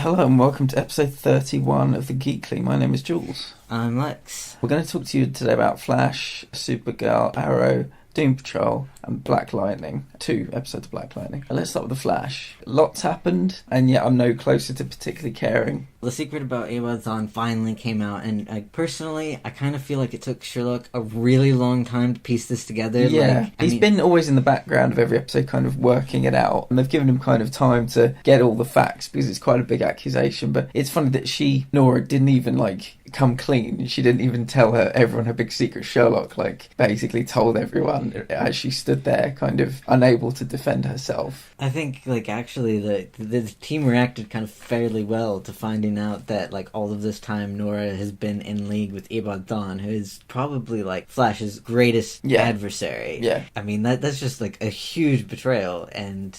Hello and welcome to episode 31 of The Geekly. My name is Jules. I'm Lex. We're going to talk to you today about Flash, Supergirl, Arrow, Doom Patrol and Black Lightning. 2 episodes of Black Lightning. Let's start with The Flash. Lots happened, and yet I'm no closer to particularly caring. The secret about Abaddon finally came out, and I kind of feel like it took Sherlock a really long time to piece this together. Yeah, he's been always in the background of every episode kind of working it out, and they've given him kind of time to get all the facts, because it's quite a big accusation. But it's funny that Nora, didn't even, come clean. She didn't even tell everyone her big secret. Sherlock, basically told everyone as she stood there, kind of unable to defend herself. I think, actually, the team reacted kind of fairly well to finding out that, all of this time Nora has been in league with Abaddon, who is probably, Flash's greatest adversary. Yeah. I mean, that's just, a huge betrayal, and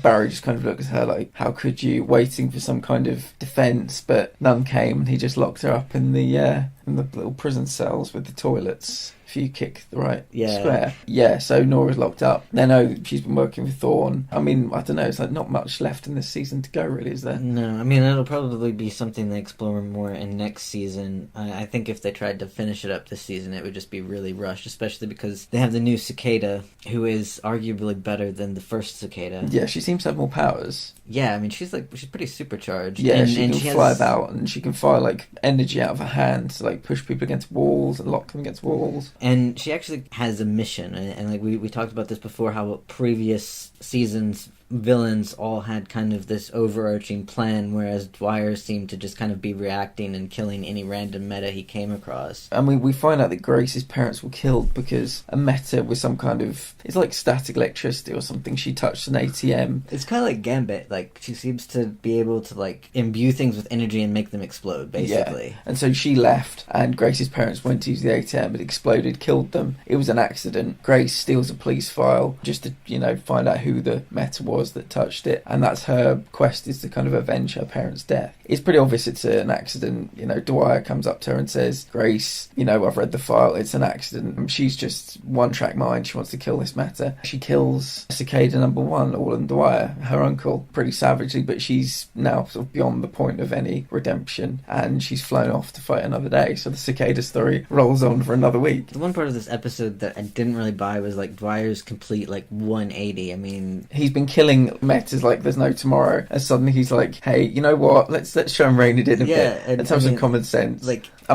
Barry just kind of looked at her like, how could you, waiting for some kind of defence, but none came, and he just locked her up in the little prison cells with the toilets. If you kick the right square. Yeah, so Nora's locked up. They know she's been working with Thorne. I mean, I don't know, it's not much left in this season to go, really, is there? No, I mean, it'll probably be something they explore more in next season. I think if they tried to finish it up this season, it would just be really rushed, especially because they have the new Cicada, who is arguably better than the first Cicada. Yeah, she seems to have more powers. Yeah, I mean, she's pretty supercharged. Yeah, she can fly about, and she can fire, energy out of her hands to, push people against walls and lock them against walls. And she actually has a mission, and we talked about this before, how previous seasons villains all had kind of this overarching plan, whereas Dwyer seemed to just kind of be reacting and killing any random meta he came across. And we find out that Grace's parents were killed because a meta with some kind of, it's like static electricity or something. She touched an ATM. It's kind of like Gambit. She seems to be able to imbue things with energy and make them explode, basically. Yeah. And so she left, and Grace's parents went to use the ATM. It exploded, killed them. It was an accident. Grace steals a police file just to, find out who the meta was that touched it, and that's her quest, is to kind of avenge her parents' death. It's pretty obvious it's an accident. Dwyer comes up to her and says, Grace, I've read the file, it's an accident. She's just one-track mind, she wants to kill this meta. She kills Cicada number 1, Orland Dwyer, her uncle, pretty savagely, but she's now sort of beyond the point of any redemption, and she's flown off to fight another day, so the Cicada story rolls on for another week. The one part of this episode that I didn't really buy was Dwyer's complete 180. I mean, he's been killing metas like there's no tomorrow, and suddenly he's like, hey, you know what, let's show him rein it in a bit. Let's have some common sense. I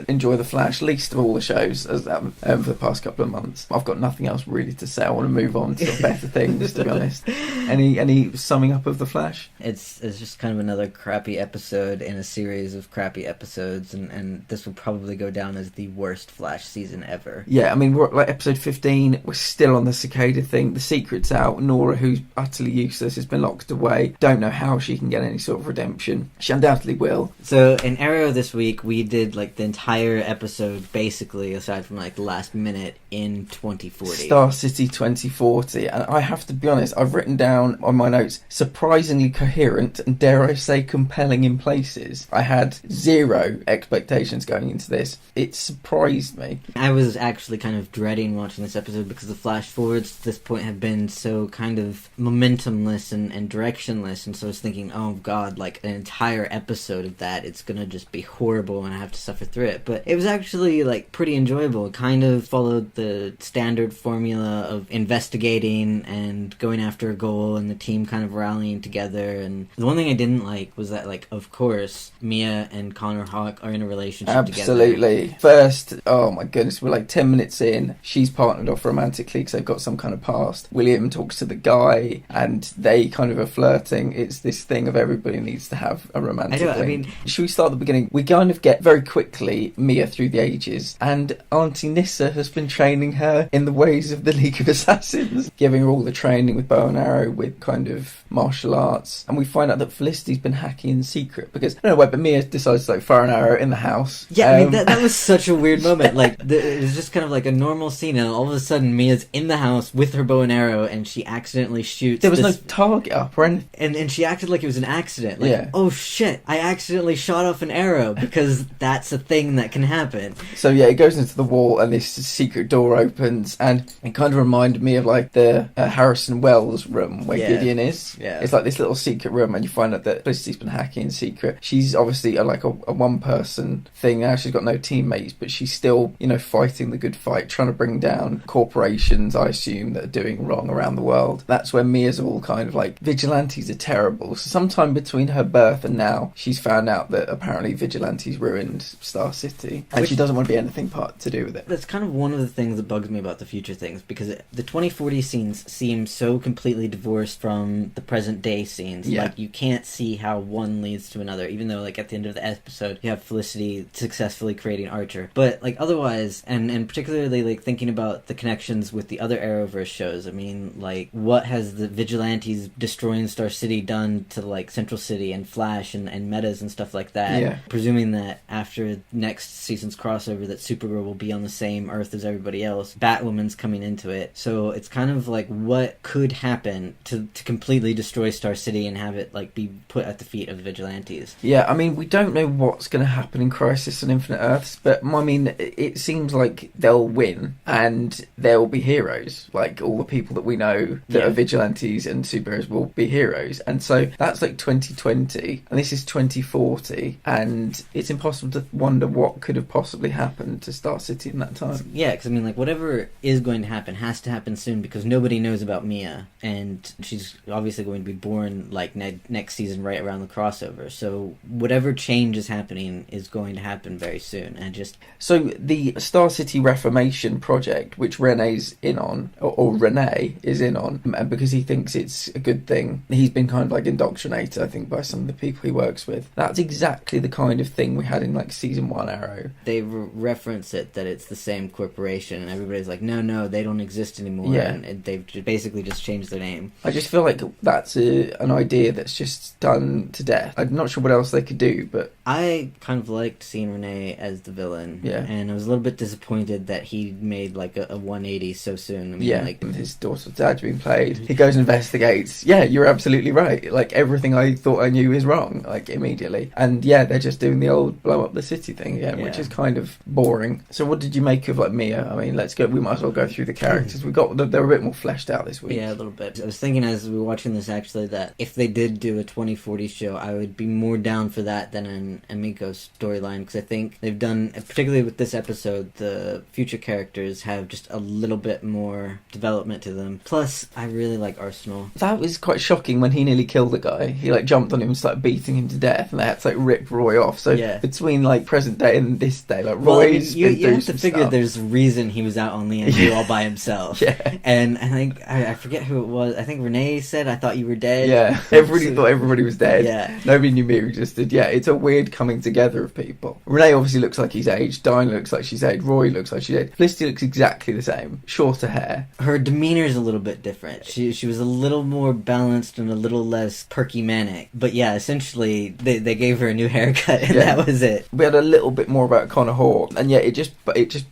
enjoy The Flash least of all the shows as for the past couple of months. I've got nothing else really to say. I want to move on to better things, to be honest. Any summing up of The Flash? It's just kind of another crappy episode in a series of crappy episodes, and this will probably go down as the worst Flash season ever. Yeah, I mean, we're at episode 15, we're still on the Cicada thing, the secret's out, Nora, who's utterly useless, has been locked away, don't know how she can get any sort of redemption. She undoubtedly will. So in Arrow this week, we did the entire episode basically, aside from the last minute, in 2040. Star City 2040, and I have to be honest, I've written down on my notes, surprisingly coherent and, dare I say, compelling in places. I had zero expectations going into this. It surprised me. I was actually kind of dreading watching this episode because the flash forwards to this point have been so kind of momentumless and directionless, and so I was thinking, oh god, an entire episode of that, it's gonna just be horrible and I have to suffer through it. But it was actually pretty enjoyable. It kind of followed the standard formula of investigating and going after a goal and the team kind of rallying together. And the one thing I didn't like was that of course Mia and Connor Hawke are in a relationship together. Absolutely. First, oh my goodness, we're 10 minutes in, she's partnered off romantically because they've got some kind of past. William talks to the guy and they kind of are flirting. It's this thing of everybody needs to have a romantic link. I mean, should we start at the beginning? We kind of get very quickly Mia through the ages, and Auntie Nissa has been training her in the ways of the League of Assassins, giving her all the training with bow and arrow, with kind of martial arts. And we find out that Felicity's been hacking in secret because, I don't know why, but Mia decides to fire an arrow in the house. Yeah, I mean, that was such a weird moment. It was just kind of a normal scene, and all of a sudden Mia's in the house with her bow and arrow, and she accidentally shoots. There was no target up or anything. And she acted like it was an accident. Yeah. Oh shit, I accidentally shot off an arrow, because that's a thing that can happen. So yeah, it goes into the wall and this secret door opens, and it kind of reminded me of like the Harrison Wells room where Gideon is. Yeah. It's like this little secret room, and you find out that Felicity's been hacking in secret. She's obviously like a one-person thing now. She's got no teammates, but she's still, you know, fighting the good fight, trying to bring down corporations, I assume, that are doing wrong around the world. That's where Mia's all kind of like, vigilantes are terrible. So sometime between her birth and now, she's found out that apparently vigilantes ruined Star City, and she doesn't want to be anything part to do with it. That's kind of one of the things that bugs me about the future things, because the 2040 scenes seem so completely divorced from the present day scenes. Yeah. Like, you can't see how one leads to another, even though, like, at the end of the episode, you have Felicity successfully creating Archer. But, like, otherwise, and particularly, like, thinking about the connections with the other Arrowverse shows, I mean, like, what has the vigilantes destroying Star City done to, like, Central City and Flash and Metas and stuff like that? Yeah. Presuming that after next season's crossover that Supergirl will be on the same Earth as everybody else, Batwoman's coming into it. So it's kind of like, what could happen to completely destroy Star City and have it, like, be put at the feet of the vigilantes? Yeah, I mean, we don't know what's going to happen in Crisis on Infinite Earths, but I mean, it seems like they'll win and they'll be heroes. Like, all the people that we know that are vigilantes and superheroes will be heroes. And so that's like 2020, and this is 2040, and it's impossible to wonder what could have possibly happened to Star City in that time. Yeah, because I mean, like, whatever is going to happen has to happen soon, because nobody knows about Mia, and she's obviously going to be born, like, next season right around the crossover. So whatever change is happening is going to happen very soon, and just... So the Star City Reformation project, which Renee's in on, or Renee is in on, and because he thinks it's a good thing, he's been kind of like indoctrinated, I think, by some of the people he works with. That's exactly the kind of thing we had in like season 1 Arrow. They reference it, that it's the same corporation, and everybody's like, no, they don't exist anymore, and they've basically just changed their name. I just feel like that's an idea that's just done to death. I'm not sure what else they could do, but... I kind of liked seeing Renee as the villain, and I was a little bit disappointed that he made like a 180 so soon. I mean, like, his daughter's dad's being played. He goes and investigates. Yeah, you're absolutely right. Like, everything I thought I knew is wrong, like, immediately. And yeah, they're just doing the old blow up the city thing again, which is kind of boring. So what did you make of, like, Mia? I mean, we might as well go through the characters. They're a bit more fleshed out this week. Yeah, a little bit. I was thinking as we were watching this, actually, that if they did do a 2040 show, I would be more down for that than an Emiko storyline, because I think they've done, particularly with this episode, the future characters have just a little bit more development to them. Plus, I really like Arsenal. That was quite shocking when he nearly killed the guy. He like jumped on him and started beating him to death, and they had to like rip Roy off. So between like present day and this day, like Roy's you been through have to figure stuff. There's a reason he was out on Lianju all by himself. And I think I forget who it was. I think Renee said, "I thought you were dead." Yeah, everybody thought everybody was dead. Yeah, nobody knew Mia existed. Yeah, it's a weird coming together of people. Renee obviously looks like he's aged. Diana looks like she's aged. Roy looks like she's aged. Felicity looks exactly the same. Shorter hair. Her demeanor's a little bit different. She was a little more balanced and a little less perky manic. But yeah, essentially they gave her a new haircut and that was it. We had a little bit more about Connor Hawke, and yeah, it just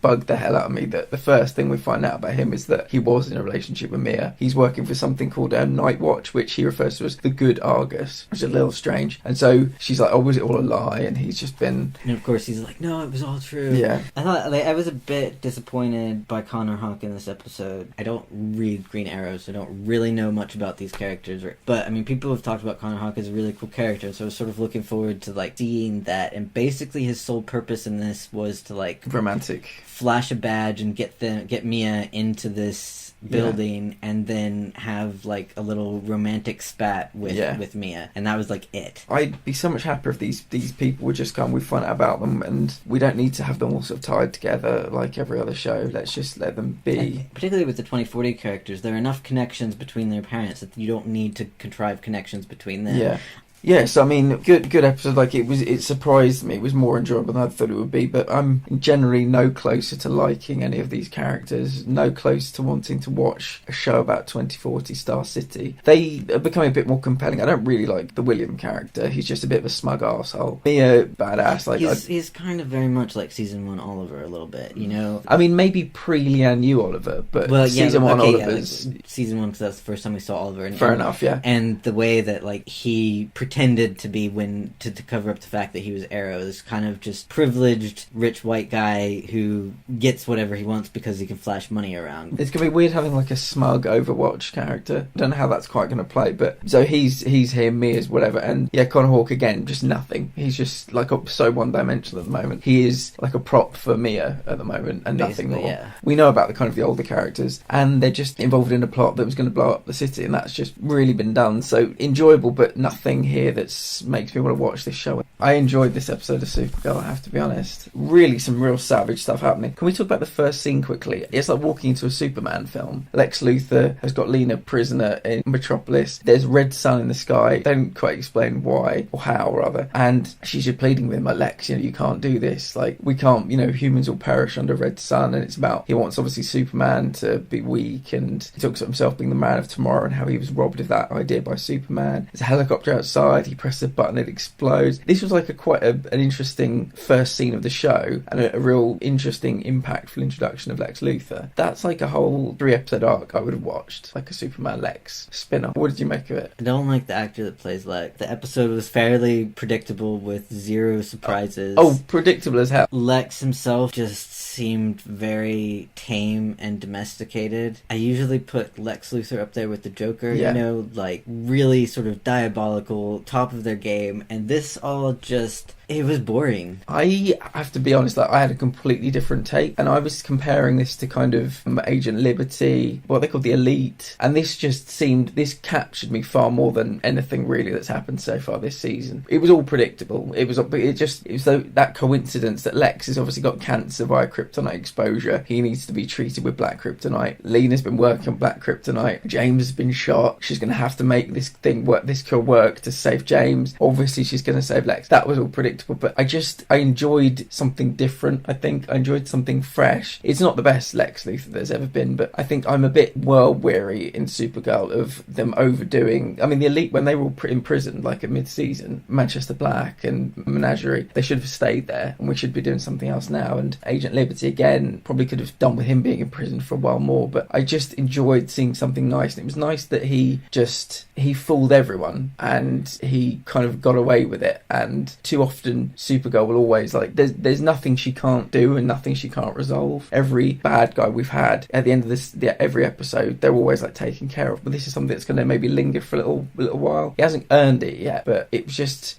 bugged the hell out of me that the first thing we find out about him is that he was in a relationship with Mia. He's working for something called Night Watch, which he refers to as the Good Argus, which is a little strange. And so she's like, "Oh, was it all a lie?" And he's just been... And of course he's like, "No, it was all true." Yeah. I thought, like, I was a bit disappointed by Connor Hawke in this episode. I don't read Green Arrow, so I don't really know much about these characters. But, I mean, people have talked about Connor Hawke as a really cool character, so I was sort of looking forward to, like, seeing that. And basically his sole purpose in this was to, like... romantic. Flash a badge and get Mia into this building and then have like a little romantic spat with Mia, and that was like it. I'd be so much happier if these people would just come, we find out about them, and we don't need to have them all sort of tied together like every other show. Let's just let them be. And particularly with the 2040 characters, there are enough connections between their parents that you don't need to contrive connections between them. Yes, I mean, good episode. Like, it surprised me. It was more enjoyable than I thought it would be. But I'm generally no closer to liking any of these characters. No closer to wanting to watch a show about 2040 Star City. They are becoming a bit more compelling. I don't really like the William character. He's just a bit of a smug arsehole. Mia, badass. Like, he's kind of very much like season 1 Oliver a little bit, you know. I mean, maybe pre-Lian Yu Oliver, but season 1 Oliver's... season 1, because that's the first time we saw Oliver. Fair enough, yeah. And the way that, like, he pretended pretended to be to cover up the fact that he was Arrow. This kind of just privileged rich white guy who gets whatever he wants because he can flash money around. It's gonna be weird having like a smug Overwatch character. I don't know how that's quite gonna play, but so he's him, Mia's whatever, and yeah, Connor Hawke again, just nothing. He's just like so one-dimensional at the moment. He is like a prop for Mia at the moment and nothing more. Yeah. We know about the kind of the older characters, and they're just involved in a plot that was going to blow up the city, and that's just really been done. So enjoyable, but nothing here that makes me want to watch this show. I enjoyed this episode of Supergirl, I have to be honest. Really some real savage stuff happening. Can we talk about the first scene quickly? It's like walking into a Superman film. Lex Luthor has got Lena prisoner in Metropolis. There's red sun in the sky. They don't quite explain why, or how rather, and she's just pleading with him like, Lex, you can't do this, like we can't, humans will perish under red sun. And it's about, he wants obviously Superman to be weak, and he talks about himself being the man of tomorrow and how he was robbed of that idea by Superman. There's a helicopter outside, he presses a button, it explodes. This was like quite an interesting first scene of the show, and a real interesting impactful introduction of Lex Luthor. That's like a whole 3-episode arc I would have watched, like a Superman Lex spin-off. What did you make of it? I don't like the actor that plays Lex. The episode was fairly predictable with zero surprises. Oh, predictable as hell. Lex himself just seemed very tame and domesticated. I usually put Lex Luthor up there with the Joker, like really sort of diabolical, top of their game, and this all just... it was boring. I have to be honest, I had a completely different take, and I was comparing this to kind of Agent Liberty, what they call the Elite, and this captured me far more than anything really that's happened so far this season. It was all predictable. It was that coincidence that Lex has obviously got cancer via kryptonite exposure. He needs to be treated with black kryptonite. Lena's been working on black kryptonite. James has been shot. She's going to have to make this thing work, this cure work to save James. Obviously she's going to save Lex. That was all predictable, but I enjoyed something different. I think I enjoyed something fresh. It's not the best Lex Luthor there's ever been, but I think I'm a bit world weary in Supergirl of them overdoing. I mean, the Elite, when they were all imprisoned like at mid-season, Manchester Black and Menagerie, they should have stayed there, and we should be doing something else now. And Agent Liberty again, probably could have done with him being in prison for a while more, but I just enjoyed seeing something nice. And it was nice that he fooled everyone and he kind of got away with it. And too often Supergirl will always, like, there's nothing she can't do and nothing she can't resolve. Every bad guy we've had at the end of every episode, they're always like taken care of, but this is something that's going to maybe linger for a little while. He hasn't earned it yet, but it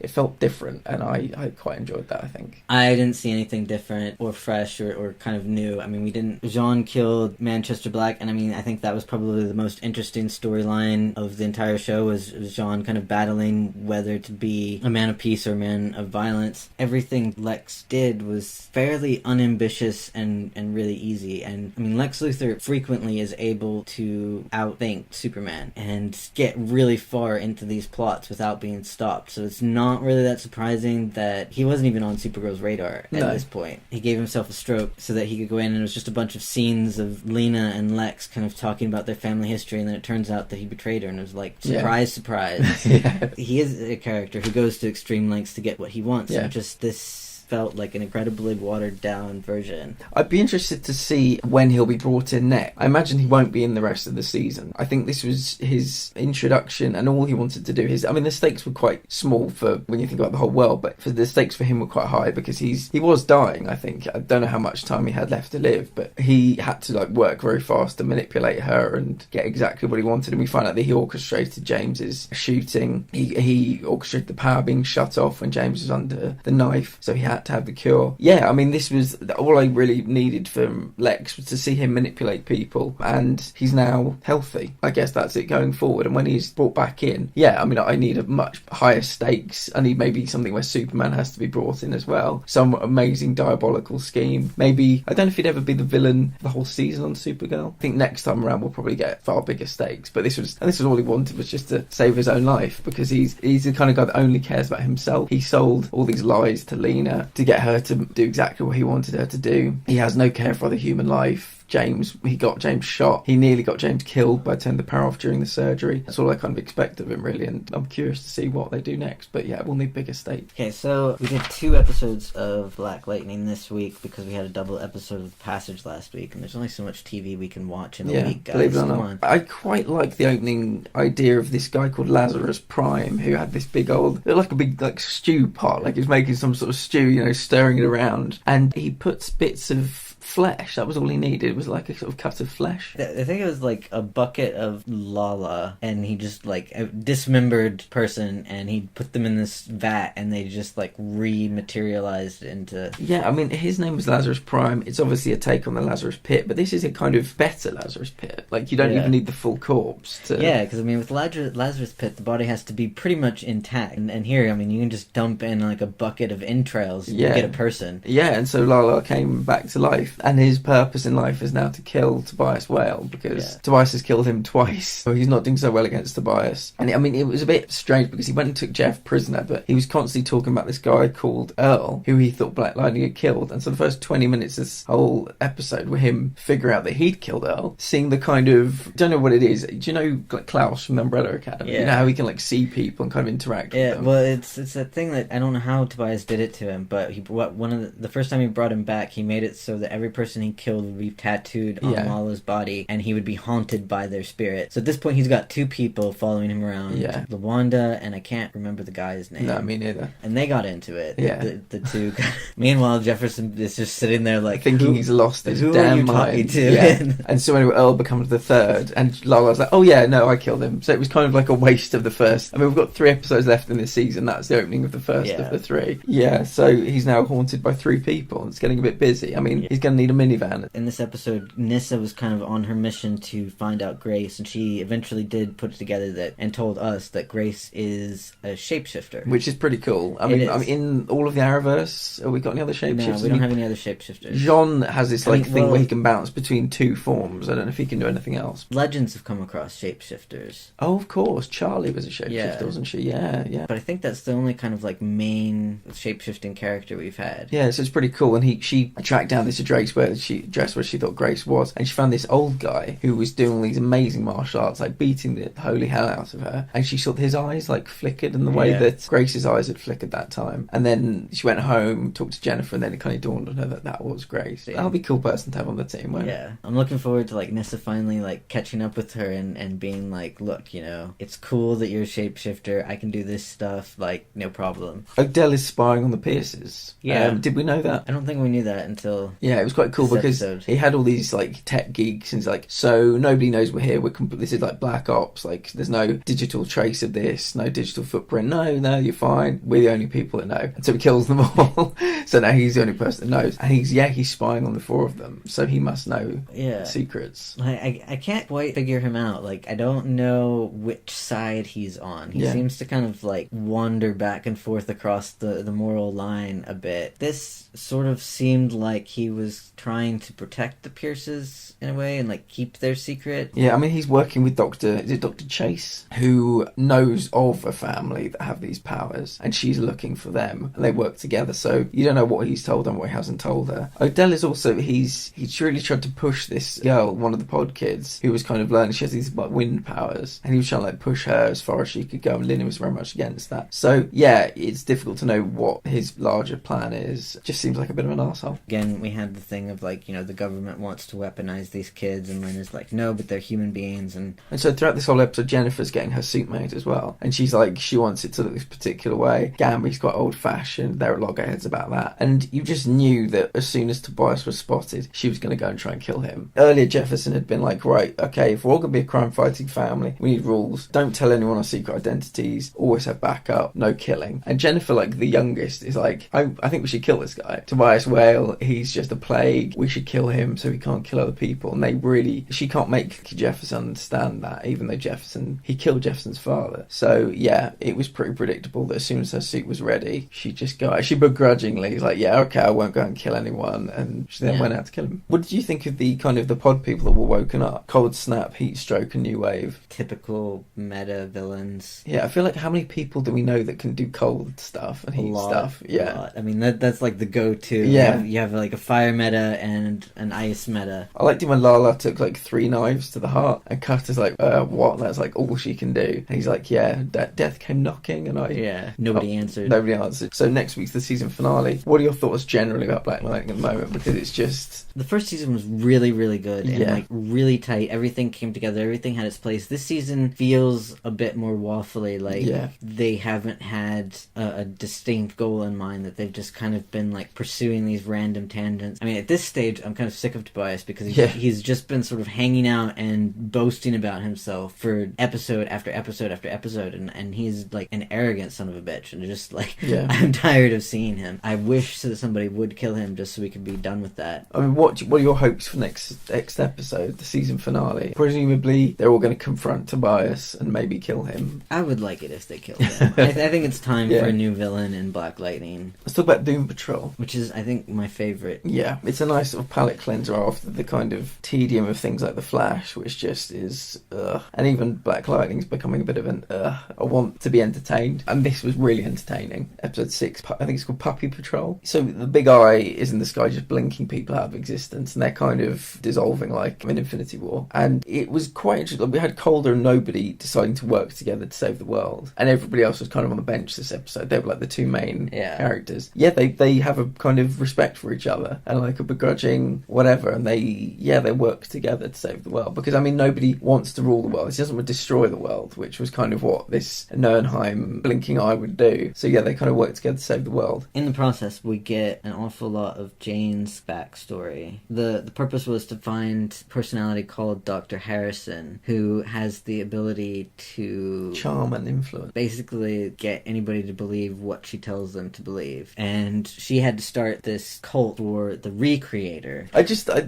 felt different, and I quite enjoyed that. I think I didn't see anything different or fresh or kind of new. I mean, Jean killed Manchester Black, and I mean, I think that was probably the most interesting storyline of the entire show, was Jean kind of battling whether to be a man of peace or a man of violence. Everything Lex did was fairly unambitious and really easy. And I mean, Lex Luthor frequently is able to outthink Superman and get really far into these plots without being stopped. So it's not really that surprising that he wasn't even on Supergirl's radar at this point. He gave himself a stroke so that he could go in, and it was just a bunch of scenes of Lena and Lex kind of talking about their family history, and then it turns out that he betrayed her, and it was like, surprise, surprise. Yeah. He is a character who goes to extreme lengths to get what he wants, and just this felt like an incredibly watered down version. I'd be interested to see when he'll be brought in next. I imagine he won't be in the rest of the season. I think this was his introduction, and all he wanted to do. The stakes were quite small for when you think about the whole world, but the stakes for him were quite high because he was dying, I think. I don't know how much time he had left to live, but he had to work very fast to manipulate her and get exactly what he wanted. And we find out that he orchestrated James's shooting. He orchestrated the power being shut off when James was under the knife, so he had to have the cure. Yeah, I mean, this was all I really needed from Lex, was to see him manipulate people, and he's now healthy. I guess that's it going forward. And when he's brought back in, I mean, I need a much higher stakes. I need maybe something where Superman has to be brought in as well. Some amazing diabolical scheme. Maybe, I don't know if he'd ever be the villain the whole season on Supergirl. I think next time around we'll probably get far bigger stakes, but this was all he wanted, was just to save his own life, because he's the kind of guy that only cares about himself. He sold all these lies to Lena to get her to do exactly what he wanted her to do. He has no care for other human life. James. He got James shot. He nearly got James killed by turning the power off during the surgery. That's all I kind of expect of him, really, and I'm curious to see what they do next. But yeah, we'll need bigger stakes. Okay, so we did 2 episodes of Black Lightning this week because we had a double episode of The Passage last week, and there's only so much TV we can watch in a week, guys. Believe it or Come not. on. I quite like the opening idea of this guy called Lazarus Prime, who had this big old, like a big like stew pot, like he was making some sort of stew, you know, stirring it around, and he puts bits of flesh. That was all he needed. It was like a sort of cut of flesh. I think it was like a bucket of lala, and he just like a dismembered person, and he put them in this vat, and they just like rematerialized into... Yeah, I mean, his name was Lazarus Prime. It's obviously a take on the Lazarus Pit, but this is a kind of better Lazarus Pit. Like, you don't even need the full corpse to... Yeah, because I mean, with Lazarus Pit, the body has to be pretty much intact, and here, I mean, you can just dump in like a bucket of entrails and you get a person. Yeah, and so Lala came back to life, and his purpose in life is now to kill Tobias Whale, because Tobias has killed him twice, so he's not doing so well against Tobias. And I mean, it was a bit strange because he went and took Jeff prisoner, but he was constantly talking about this guy called Earl, who he thought Black Lightning had killed, and so the first 20 minutes of this whole episode were him figuring out that he'd killed Earl, seeing the kind of, don't know what it is, do you know like Klaus from the Umbrella Academy? You know how he can like see people and kind of interact with them? Yeah, well, it's a thing that I don't know how Tobias did it to him, but the first time he brought him back, he made it so that every person he killed would be tattooed on Lala's body, and he would be haunted by their spirit. So at this point, he's got 2 people following him around. Yeah. LaWanda, and I can't remember the guy's name. No, me neither. And they got into it. Yeah. The 2. Meanwhile, Jefferson is just sitting there like... thinking he's lost his damn mind. Who are you talking to? Yeah. And so anyway, Earl becomes the 3rd, and Lala's like, oh yeah, no, I killed him. So it was kind of like a waste of the first. I mean, we've got 3 episodes left in this season. That's the opening of the first of the 3. Yeah, so he's now haunted by 3 people. It's getting a bit busy. I mean, he's going to need a minivan. In this episode, Nyssa was kind of on her mission to find out Grace, and she eventually did put it together and told us that Grace is a shapeshifter. Which is pretty cool. I mean, in all of the Arrowverse, have we got any other shapeshifters? No, we don't have any other shapeshifters. Jean has this thing where he can bounce between 2 forms. I don't know if he can do anything else. Legends have come across shapeshifters. Oh, of course. Charlie was a shapeshifter, wasn't she? Yeah. But I think that's the only kind of like main shapeshifting character we've had. Yeah, so it's pretty cool. And she tracked down this address where she thought Grace was, and she found this old guy who was doing all these amazing martial arts, like beating the holy hell out of her, and she saw his eyes like flickered in the way that Grace's eyes had flickered that time. And then she went home, talked to Jennifer, and then it kind of dawned on her that was Grace. That'll be a cool person to have on the team, won't it? I'm looking forward to like Nyssa finally like catching up with her and being like, look, you know, it's cool that you're a shapeshifter, I can do this stuff, like, no problem. Odell is spying on the Pierces. Did we know that? I don't think we knew that until it was quite cool because he had all these like tech geeks, and he's like, so nobody knows we're here, this is like Black Ops, like there's no digital trace of this, no digital footprint, no, you're fine, we're the only people that know. And so he kills them all. So now he's the only person that knows, and he's spying on the 4 of them, so he must know secrets. I can't quite figure him out. Like, I don't know which side he's on. He seems to kind of like wander back and forth across the moral line a bit. This sort of seemed like he was trying to protect the Pierces in a way and like keep their secret. Yeah, I mean, he's working with Dr. Chase, who knows of a family that have these powers, and she's looking for them, and they work together, so you don't know what he's told and what he hasn't told her. Odell is also, he's really tried to push this girl, one of the pod kids, who was kind of learning, she has these like wind powers, and he was trying to like push her as far as she could go, and Lynn was very much against that. So yeah, it's difficult to know what his larger plan is. Just seems like a bit of an arsehole. Again, we had the thing of like, you know, the government wants to weaponize these kids, and Lynn is like, no, but they're human beings. And so throughout this whole episode, Jennifer's getting her suit made as well, and she's like, she wants it to look this particular way. Gamby's quite old fashioned, there are loggerheads about that, and you just knew that as soon as Tobias was spotted, she was going to go and try and kill him. Earlier, Jefferson had been like, right, okay, if we're all going to be a crime fighting family, we need rules. Don't tell anyone our secret identities, always have backup, no killing. And Jennifer, like the youngest, is like, I think we should kill this guy. Tobias Whale, he's just a plague, we should kill him so he can't kill other people. And she can't make Jefferson understand that, even though he killed Jefferson's father. So yeah, it was pretty predictable that as soon as her suit was ready, she'd just go. She begrudgingly was like, yeah, okay, I won't go and kill anyone, and she then went out to kill him. What did you think of the kind of the pod people that were woken up? Cold Snap, Heat Stroke, and New Wave. Typical meta villains. Yeah, I feel like how many people do we know that can do cold stuff and heat stuff? Yeah, I mean that's like the go-to. Yeah, you have like a fireman meta and an ice meta. I liked it when Lala took like 3 knives to the heart, and Custer's like, what? That's like all she can do. And he's like, yeah, death came knocking, and nobody answered. Nobody answered. So next week's the season finale. What are your thoughts generally about Black Lightning at the moment? Because it's just... The first season was really, really good and like really tight. Everything came together. Everything had its place. This season feels a bit more waffly. Like they haven't had a distinct goal in mind. That they've just kind of been like pursuing these random tangents. I mean, at this stage, I'm kind of sick of Tobias because he's just been sort of hanging out and boasting about himself for episode after episode after episode, and he's like an arrogant son of a bitch. And just like I'm tired of seeing him. I wish that somebody would kill him just so we could be done with that. I mean, what are your hopes for next episode, the season finale? Presumably, they're all going to confront Tobias and maybe kill him. I would like it if they killed him. I think it's time for a new villain in Black Lightning. Let's talk about Doom Patrol, which is, I think, my favourite. Yeah, it's a nice sort of palate cleanser after the kind of tedium of things like The Flash, which just is and even Black Lightning's becoming a bit of an I want to be entertained, and this was really entertaining. Episode 6, I think it's called Puppy Patrol. So the big eye is in the sky just blinking people out of existence, and they're kind of dissolving like in Infinity War. And it was quite interesting. We had Calder and Nobody deciding to work together to save the world, and everybody else was kind of on the bench this episode. They were like the two main characters. They have a kind of respect for each other and like a begrudging whatever, and they work together to save the world, because I mean nobody wants to rule the world. He doesn't want to destroy the world, which was kind of what this Nernheim blinking eye would do. So they kind of work together to save the world. In the process, we get an awful lot of Jane's backstory. The purpose was to find a personality called Dr. Harrison, who has the ability to charm and influence, basically get anybody to believe what she tells them to believe. And she had to start this cult for the Recreator.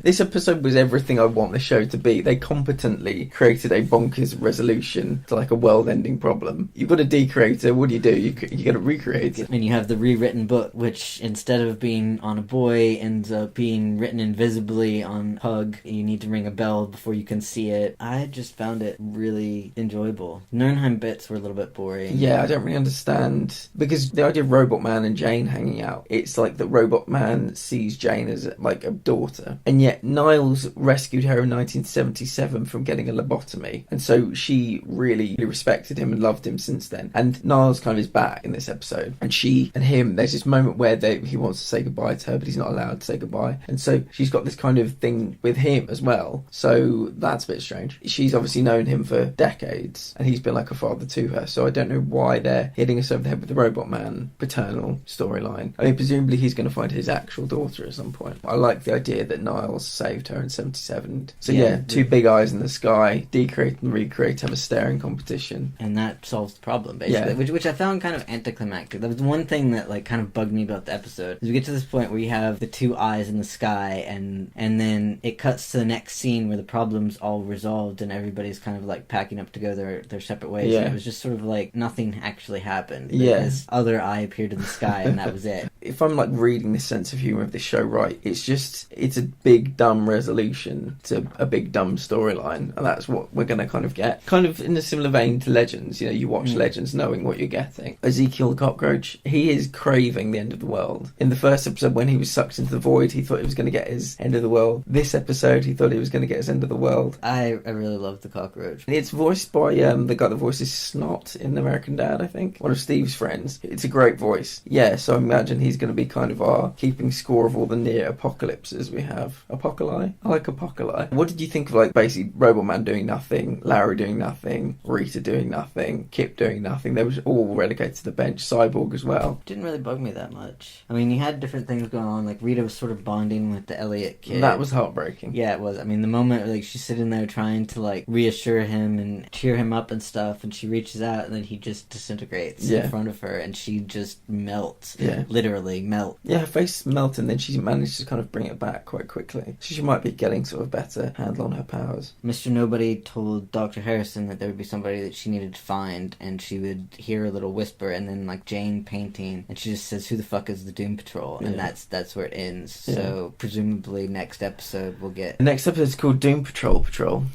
This episode was everything I want the show to be. They competently created a bonkers resolution to like a world-ending problem. You've got a decreator. What do? You got to recreate it. And you have the rewritten book, which instead of being on a boy ends up being written invisibly on Pug. You need to ring a bell before you can see it. I just found it really enjoyable. Nernheim bits were a little bit boring. Yeah, I don't really understand, because the idea of Robot Man and Jane hanging out, it's like that Robot Man sees Jane as like a daughter, and yet Niles rescued her in 1977 from getting a lobotomy, and so she really respected him and loved him since then. And Niles kind of is back in this episode, and she and him, there's this moment where he wants to say goodbye to her, but he's not allowed to say goodbye, and so she's got this kind of thing with him as well. So that's a bit strange. She's obviously known him for decades, and he's been like a father to her, so I don't know why they're hitting us over the head with the Robot Man paternal storyline. I mean, presumably he's going to find his actual daughter at some point. I like the idea that Niles saved her in 77. So two big eyes in the sky, decreate and recreate, have a staring competition. And that solves the problem, basically, which I found kind of anticlimactic. That was one thing that like kind of bugged me about the episode. Is we get to this point where you have the two eyes in the sky, and then it cuts to the next scene where the problem's all resolved and everybody's kind of like packing up to go their separate ways. And it was just sort of like nothing actually happened. This other eye appeared in the sky and that was it. If I'm like reading the sense of humour of this show right, it's a big dumb resolution to a big dumb storyline, and that's what we're going to kind of get. Kind of in a similar vein to Legends. You watch Legends knowing what you're getting. Ezekiel the cockroach, he is craving the end of the world. In the first episode, when he was sucked into the void, he thought he was going to get his end of the world. This episode, he thought he was going to get his end of the world. I really love the cockroach. It's voiced by the guy that voices Snot in American Dad, I think. One of Steve's friends. It's a great voice. Yeah, so I imagine he's going to be kind of our keeping score of all the near apocalypses we have. Apocali? I like Apocali. What did you think of like basically Robot Man doing nothing, Larry doing nothing, Rita doing nothing, Kip doing nothing? They were all relegated to the bench. Cyborg as well. Didn't really bug me that much. I mean, you had different things going on. Like Rita was sort of bonding with the Elliot kid. That was heartbreaking. Yeah, it was. I mean, the moment like she's sitting there trying to like reassure him and cheer him up and stuff, and she reaches out and then he just disintegrates in front of her, and she just melts. Yeah. Literally melt. Yeah, her face melted, and then she managed to kind of bring it back quite quickly. So she might be getting sort of better handle on her powers. Mr. Nobody told Dr. Harrison that there would be somebody that she needed to find, and she would hear a little whisper, and then like Jane painting, and she just says, "Who the fuck is the Doom Patrol?" And that's where it ends. So presumably next episode we'll get... The next episode is called Doom Patrol.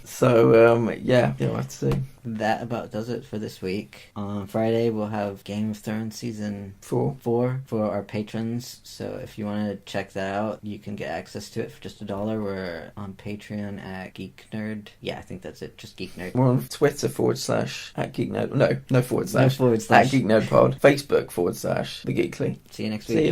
So we'll have to see. That about does it for this week. On Friday we'll have Game of Thrones season 4 for our patrons. So if you want to check that out, you can get access to it for just $1. We're on Patreon at Geek Nerd. Yeah, I think that's it. Just Geek Nerd. We're on Twitter /at Geek Nerd. No forward slash. No forward slash. At Geek Nerd Pod. Facebook /The Geekly. See you next See week. you.